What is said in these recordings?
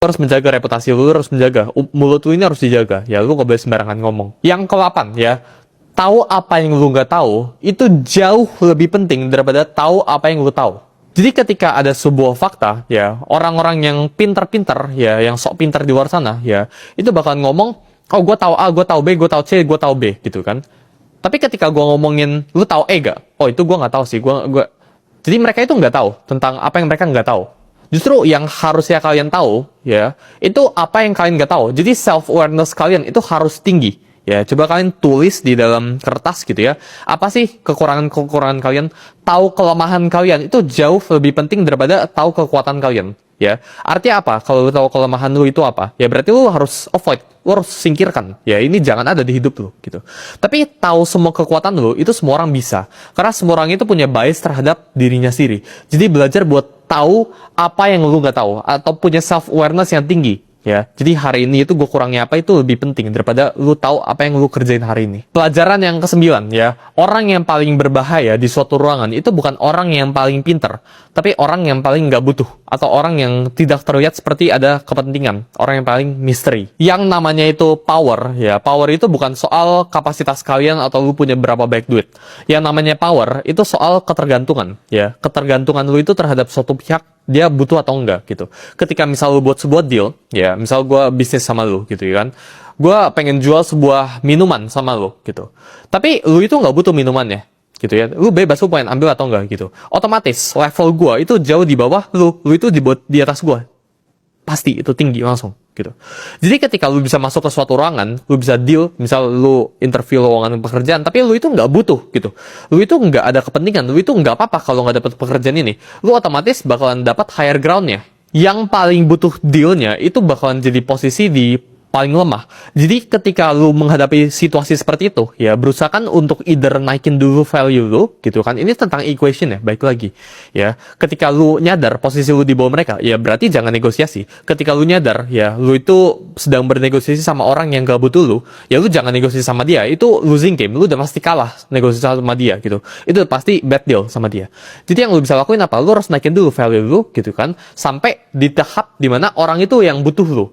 harus menjaga reputasi lu, harus menjaga mulut lu ini harus dijaga ya, lu gak boleh sembarangan ngomong. Yang ke-8 ya, tahu apa yang lu nggak tahu itu jauh lebih penting daripada tahu apa yang lu tahu. Jadi ketika ada sebuah fakta ya, orang-orang yang pintar-pintar ya, yang sok pintar di luar sana ya, itu bakalan ngomong, oh gue tahu A, gue tahu B, gue tahu C, gue tahu B gitu kan. Tapi ketika gue ngomongin lu tahu E gak? Oh itu gue nggak tahu sih, jadi mereka itu nggak tahu tentang apa yang mereka nggak tahu. Justru yang harusnya kalian tahu, ya, itu apa yang kalian nggak tahu. Jadi self-awareness kalian itu harus tinggi. Ya, coba kalian tulis di dalam kertas gitu ya. Apa sih kekurangan-kekurangan kalian? Tahu kelemahan kalian itu jauh lebih penting daripada tahu kekuatan kalian. Ya, artinya apa? Kalau lu tahu kelemahan lu itu apa? Ya berarti lu harus avoid, lu harus singkirkan. Ya ini jangan ada di hidup lu gitu. Tapi tahu semua kekuatan lu itu semua orang bisa. Karena semua orang itu punya bias terhadap dirinya sendiri. Jadi belajar buat tahu apa yang lu nggak tahu atau punya self awareness yang tinggi. Ya, jadi hari ini itu gue kurangnya apa itu lebih penting daripada lu tahu apa yang lu kerjain hari ini. Pelajaran yang ke-9 ya, orang yang paling berbahaya di suatu ruangan itu bukan orang yang paling pintar, tapi orang yang paling nggak butuh atau orang yang tidak terlihat seperti ada kepentingan, orang yang paling misteri. Yang namanya itu power ya, power itu bukan soal kapasitas kalian atau lu punya berapa banyak duit. Yang namanya power itu soal ketergantungan ya, ketergantungan lu itu terhadap suatu pihak, dia butuh atau enggak gitu. Ketika misal lu buat sebuah deal, ya misal gue bisnis sama lu gitu ya kan, gue pengen jual sebuah minuman sama lu gitu. Tapi lu itu nggak butuh minumannya gitu ya, lu bebas lu pengen ambil atau enggak gitu. Otomatis level gue itu jauh di bawah lu itu di atas gue. Pasti itu tinggi langsung gitu. Jadi ketika lu bisa masuk ke suatu ruangan, lu bisa deal, misal lu interview lowongan pekerjaan, tapi lu itu nggak butuh gitu. Lu itu nggak ada kepentingan, lu itu nggak apa-apa kalau nggak dapat pekerjaan ini. Lu otomatis bakalan dapat higher ground-nya. Yang paling butuh deal-nya itu bakalan jadi posisi di paling lemah. Jadi ketika lu menghadapi situasi seperti itu, ya berusahakan untuk either naikin dulu value lu, gitu kan. Ini tentang equation ya, baik lagi. Ya, ketika lu nyadar posisi lu di bawah mereka, ya berarti jangan negosiasi. Ketika lu nyadar, ya lu itu sedang bernegosiasi sama orang yang gak butuh lu, ya lu jangan negosiasi sama dia. Itu losing game, lu udah pasti kalah negosiasi sama dia gitu. Itu pasti bad deal sama dia. Jadi yang lu bisa lakuin apa? Lu harus naikin dulu value lu, gitu kan, sampai di tahap dimana orang itu yang butuh lu.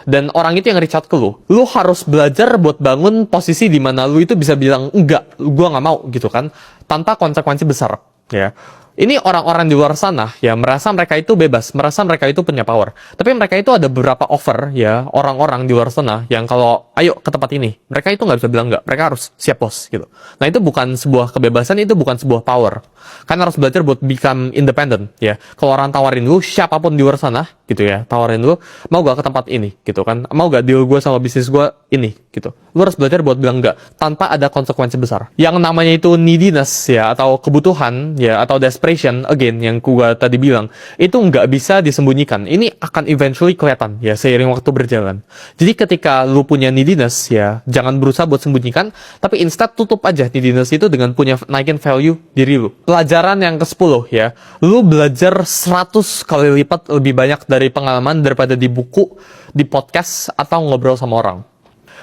Dan orang itu yang reach out ke lu. Lu harus belajar buat bangun posisi di mana lu itu bisa bilang, enggak, gua nggak mau gitu kan. Tanpa konsekuensi besar. Ya. Ini orang-orang di luar sana ya merasa mereka itu bebas, merasa mereka itu punya power. Tapi mereka itu ada beberapa offer ya, orang-orang di luar sana yang kalau ayo ke tempat ini, mereka itu nggak bisa bilang enggak, mereka harus siap bos gitu. Nah itu bukan sebuah kebebasan, itu bukan sebuah power. Kan harus belajar buat become independent ya. Kalau orang tawarin lu, siapapun di luar sana gitu ya, tawarin lu, mau gak ke tempat ini gitu kan, mau gak deal gue sama bisnis gue ini gitu. Lu harus belajar buat bilang enggak tanpa ada konsekuensi besar. Yang namanya itu neediness ya, atau kebutuhan ya, atau desperation again yang gua tadi bilang, itu nggak bisa disembunyikan. Ini akan eventually kelihatan ya seiring waktu berjalan. Jadi ketika lu punya neediness ya, jangan berusaha buat sembunyikan, tapi instead tutup aja neediness itu dengan punya naikin value diri lu. Pelajaran yang ke-10 ya, lu belajar 100 kali lipat lebih banyak dari pengalaman daripada di buku, di podcast, atau ngobrol sama orang.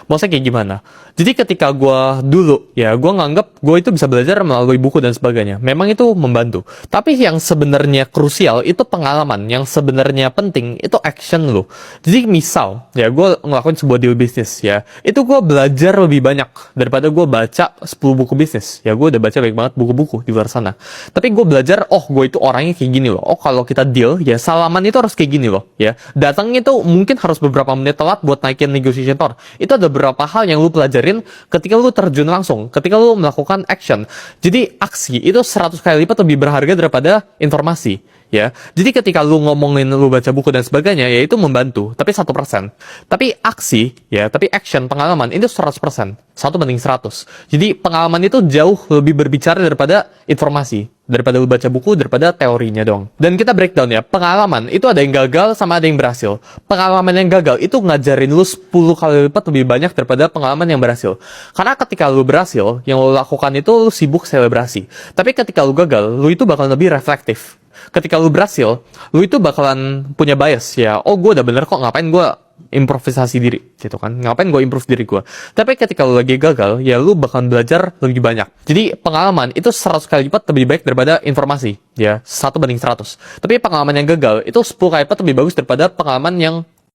Maksudnya kayak gimana? Jadi ketika gue dulu, ya gue nganggap gue itu bisa belajar melalui buku dan sebagainya. Memang itu membantu. Tapi yang sebenarnya krusial itu pengalaman. Yang sebenarnya penting itu action lo. Jadi misal, ya gue ngelakuin sebuah deal bisnis ya. Itu gue belajar lebih banyak daripada gue baca 10 buku bisnis. Ya gue udah baca banyak banget buku-buku di luar sana. Tapi gue belajar, oh gue itu orangnya kayak gini loh. Oh kalau kita deal, ya salaman itu harus kayak gini loh. Ya datangnya itu mungkin harus beberapa menit telat buat naikin negotiation power. Itu ada beberapa hal yang lu pelajarin ketika lu terjun langsung, ketika lu melakukan action. Jadi aksi itu 100 kali lipat lebih berharga daripada informasi. Ya, jadi ketika lu ngomongin lu baca buku dan sebagainya, ya itu membantu, tapi 1%. Tapi aksi, ya, tapi action, pengalaman itu 100%, 1:100. Jadi pengalaman itu jauh lebih berbicara daripada informasi, daripada lu baca buku, daripada teorinya dong. Dan kita breakdown ya, pengalaman itu ada yang gagal sama ada yang berhasil. Pengalaman yang gagal itu ngajarin lu 10 kali lipat lebih banyak daripada pengalaman yang berhasil. Karena ketika lu berhasil, yang lu lakukan itu lu sibuk selebrasi. Tapi ketika lu gagal, lu itu bakal lebih reflektif. Ketika lu berhasil, lu itu bakalan punya bias ya. Oh, gue udah bener kok, ngapain gue improvisasi diri gitu kan, ngapain gue improve diri gue. Tapi ketika lu lagi gagal, ya lu bakalan belajar lebih banyak. Jadi pengalaman itu 100 kali lipat lebih baik daripada informasi ya, 1:100. Tapi pengalaman yang gagal itu 10 kali lipat lebih bagus daripada pengalaman yang